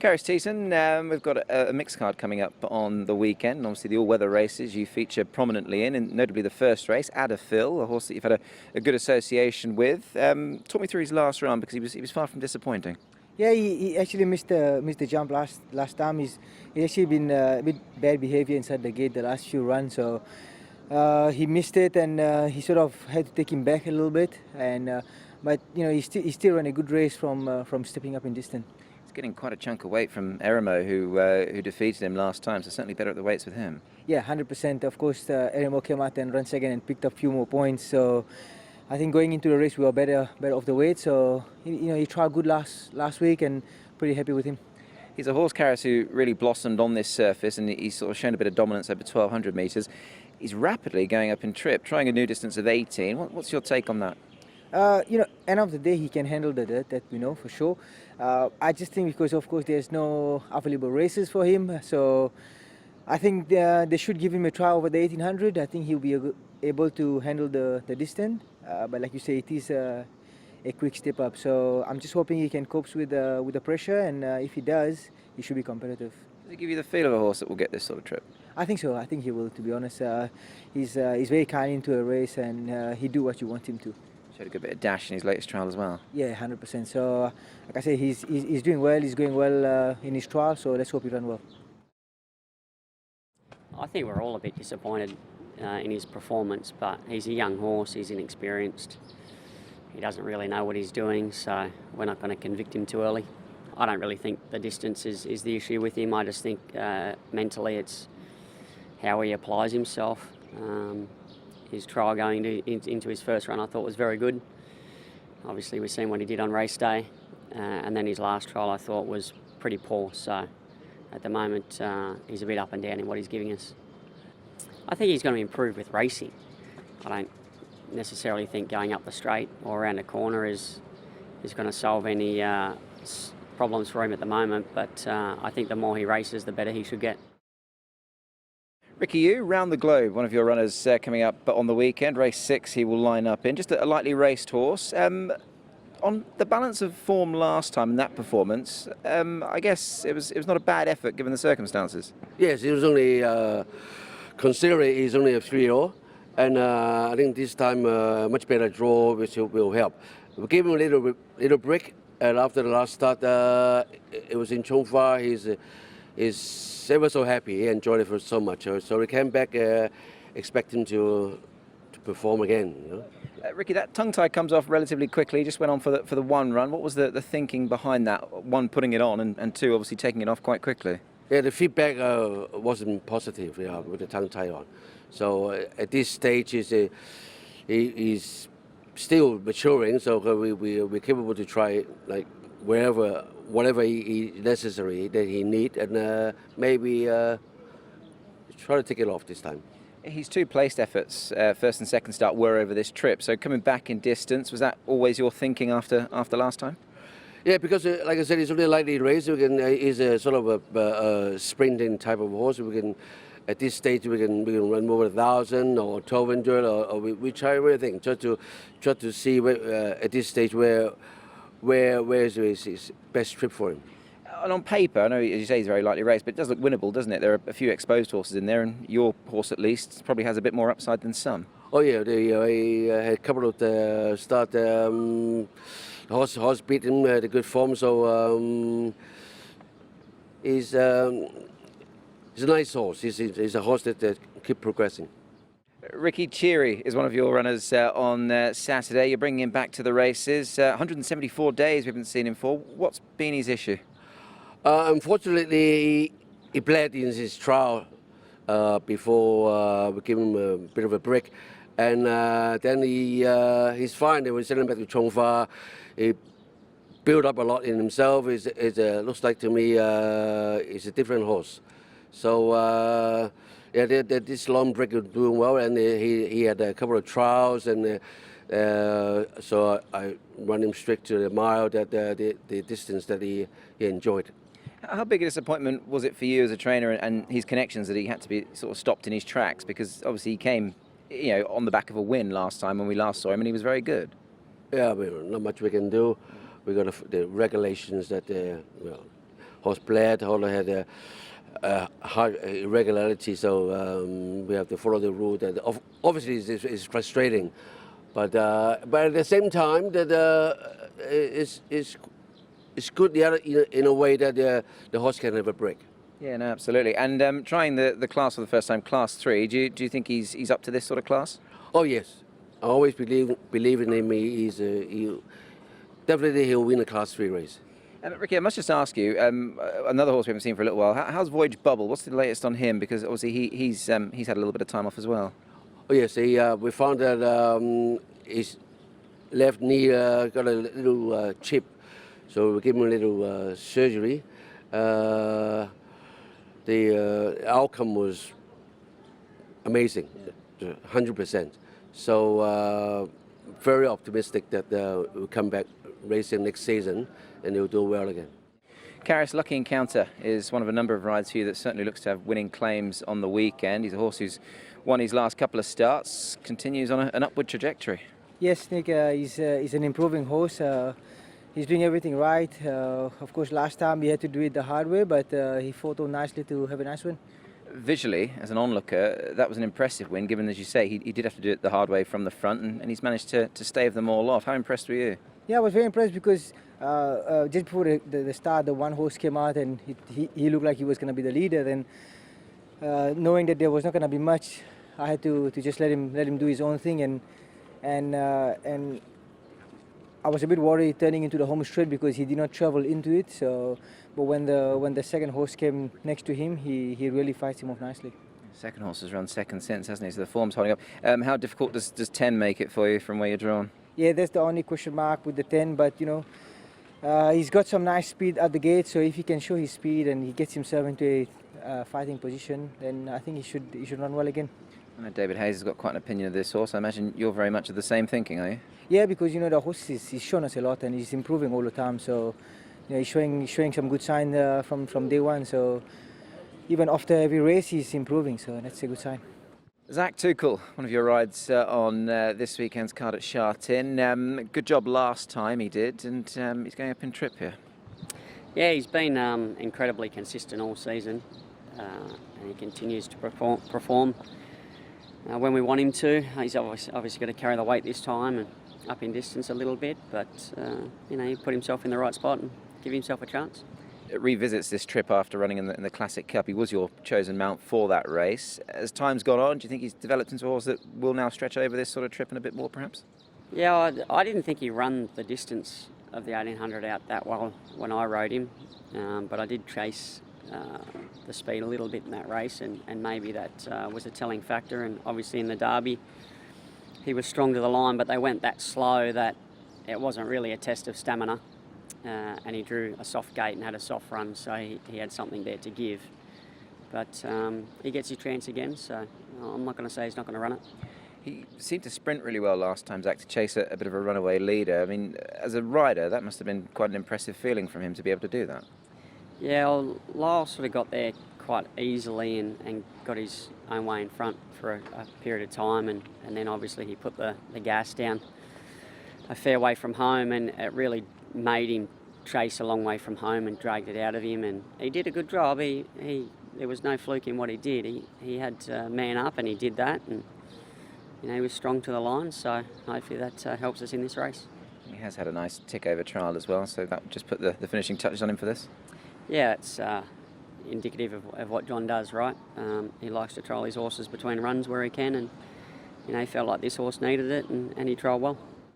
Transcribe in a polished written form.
Karis, Teetan, we've got a mixed card coming up on the weekend. Obviously, the all-weather races you feature prominently in, and notably the first race, ADEFILL, a horse that you've had a good association with. Talk me through his last run, because he was far from disappointing. Yeah, he actually missed the jump last time. He's actually been a bit bad behaviour inside the gate the last few runs, so he missed it, and he sort of had to take him back a little bit. And but you know, he still ran a good race from stepping up in distance. He's getting quite a chunk of weight from Eremo, who defeated him last time, so certainly better at the weights with him. Yeah, 100%. Of course, Eremo came out and ran second and picked up a few more points. So I think going into the race we were better off the weight. So he tried good last week, and pretty happy with him. He's a horse, Karis, who really blossomed on this surface, and he's sort of shown a bit of dominance over 1,200 metres. He's rapidly going up in trip, trying a new distance of 18. What's your take on that? End of the day, he can handle the dirt, that we know for sure. I just think because, of course, there's no available races for him, so I think they should give him a try over the 1800. I think he'll be able to handle the distance. But like you say, it is a quick step up. So I'm just hoping he can cope with the pressure, and if he does, he should be competitive. Does it give you the feel of a horse that will get this sort of trip? I think so. I think he will, to be honest. He's very kind into a race, and he do what you want him to. Showed a good bit of dash in his latest trial as well. Yeah, 100%. So, like I say, he's doing well. He's going well in his trial. So let's hope he runs well. I think we're all a bit disappointed in his performance, but he's a young horse. He's inexperienced. He doesn't really know what he's doing, so we're not going to convict him too early. I don't really think the distance is the issue with him. I just think mentally it's how he applies himself. His trial going into his first run I thought was very good. Obviously we've seen what he did on race day, and then his last trial I thought was pretty poor. So at the moment he's a bit up and down in what he's giving us. I think he's going to improve with racing. I don't necessarily think going up the straight or around a corner is going to solve any problems for him at the moment, but I think the more he races, the better he should get. Ricky, you, round the globe, one of your runners coming up on the weekend, race 6 he will line up in, just a lightly raced horse. On the balance of form last time in that performance, I guess it was not a bad effort given the circumstances. Yes, it was only, considering he's only a 3-year-old, and I think this time much better draw, which will help. We gave him a little break, and after the last start, it was in Chongfa. He's ever so happy. He enjoyed it for so much. So we came back expecting to perform again. You know? Ricky, that tongue tie comes off relatively quickly. Just went on for the one run. What was the thinking behind that? One, putting it on, and two, obviously taking it off quite quickly. Yeah, the feedback wasn't positive, with the tongue tie on. So at this stage, he's still maturing. So we're capable to try like whatever he necessary that he need, and maybe try to take it off this time. His two placed efforts, first and second start, were over this trip. So coming back in distance, was that always your thinking after last time? Yeah, because like I said, it's only a lightly race. He's a sort of a sprinting type of horse. We can, at this stage, we can run over 1,000 or 1,200, or we try everything just to see where, at this stage where is his best trip for him. And on paper, I know, as you say, he's very lightly raced, but it does look winnable, doesn't it? There are a few exposed horses in there, and your horse, at least, probably has a bit more upside than some. Oh yeah, he had a couple of the start. Horse beat him at a good form, so he's a nice horse. He's a horse that keep progressing. Ricky, CHEERY is one of your runners on Saturday. You're bringing him back to the races. 174 days we haven't seen him for. What's been his issue? Unfortunately, he bled in his trial before we gave him a bit of a break. And then he's fine. They were sending him back to Chongfa. He built up a lot in himself. It looks like to me he's a different horse. So yeah, this long break was doing well, and he had a couple of trials, and so I run him straight to the mile, the distance that he enjoyed. How big a disappointment was it for you as a trainer and his connections that he had to be sort of stopped in his tracks? Because obviously he came, on the back of a win last time when we last saw him, and he was very good. Yeah, not much we can do. We got the regulations that horse bled, horse had high irregularity, so we have to follow the rule. That obviously is frustrating, but at the same time that it's good the other in a way that the horse can have a break. Yeah, no, absolutely. And trying the class for the first time, Class 3, do you think he's up to this sort of class? Oh yes, I always believe in him. Definitely he'll win a Class 3 race. Ricky, I must just ask you, another horse we haven't seen for a little while. How's Voyage Bubble? What's the latest on him? Because obviously he's had a little bit of time off as well. Oh yes, we found that his left knee got a little chip, so we gave him a little surgery. The outcome was amazing, 100%. So very optimistic that we'll come back racing next season and he'll do well again. Karis, Lucky Encounter is one of a number of rides for you that certainly looks to have winning claims on the weekend. He's a horse who's won his last couple of starts, continues on an upward trajectory. Yes, Nick, he's an improving horse. He's doing everything right. Of course, last time he had to do it the hard way, but he fought on nicely to have a nice win. Visually, as an onlooker, that was an impressive win, given, as you say, he did have to do it the hard way from the front, and he's managed to stave them all off. How impressed were you? Yeah, I was very impressed because just before the start, the one horse came out and he looked like he was going to be the leader. Then, knowing that there was not going to be much, I had to just let him do his own thing, and I was a bit worried turning into the home straight because he did not travel into it. So, but when the second horse came next to him, he really fights him off nicely. Second horse has run second since, hasn't he? So the form's holding up. How difficult does 10 make it for you from where you're drawn? Yeah, that's the only question mark with the 10. But you know, he's got some nice speed at the gate. So if he can show his speed and he gets himself into a fighting position, then I think he should run well again. I know David Hayes has got quite an opinion of this horse. I imagine you're very much of the same thinking, are you? Yeah, because you know the horse he's shown us a lot and he's improving all the time. So you know, he's showing some good sign from day one. So even after every race, he's improving. So that's a good sign. Zac Turco, one of your rides on this weekend's card at Sha Tin. Good job last time he did, and he's going up in trip here. Yeah, he's been incredibly consistent all season, and he continues to perform when we want him to. He's obviously got to carry the weight this time and up in distance a little bit, but you know, he put himself in the right spot and give himself a chance. It revisits this trip after running in the Classic Cup. He was your chosen mount for that race. As time's gone on, do you think he's developed into a horse that will now stretch over this sort of trip and a bit more, perhaps? Yeah, I didn't think he ran the distance of the 1800 out that well when I rode him, but I did chase the speed a little bit in that race, and maybe that was a telling factor. And obviously in the Derby, he was strong to the line, but they went that slow that it wasn't really a test of stamina. And he drew a soft gate and had a soft run, so he had something there to give. But he gets his chance again, so I'm not going to say he's not going to run it. He seemed to sprint really well last time, Zac, to chase a bit of a runaway leader. I mean, as a rider, that must have been quite an impressive feeling from him to be able to do that. Yeah, well, Lyle sort of got there quite easily and got his own way in front for a period of time, and then obviously he put the gas down a fair way from home, and it really made him chase a long way from home and dragged it out of him, and he did a good job. There was no fluke in what he did. He had to man up, and he did that, and you know, he was strong to the line, so hopefully that helps us in this race. He has had a nice tick-over trial as well, so that would just put the finishing touches on him for this. Yeah, it's indicative of what John does, right? He likes to trial his horses between runs where he can, and you know, he felt like this horse needed it, and he trialled well.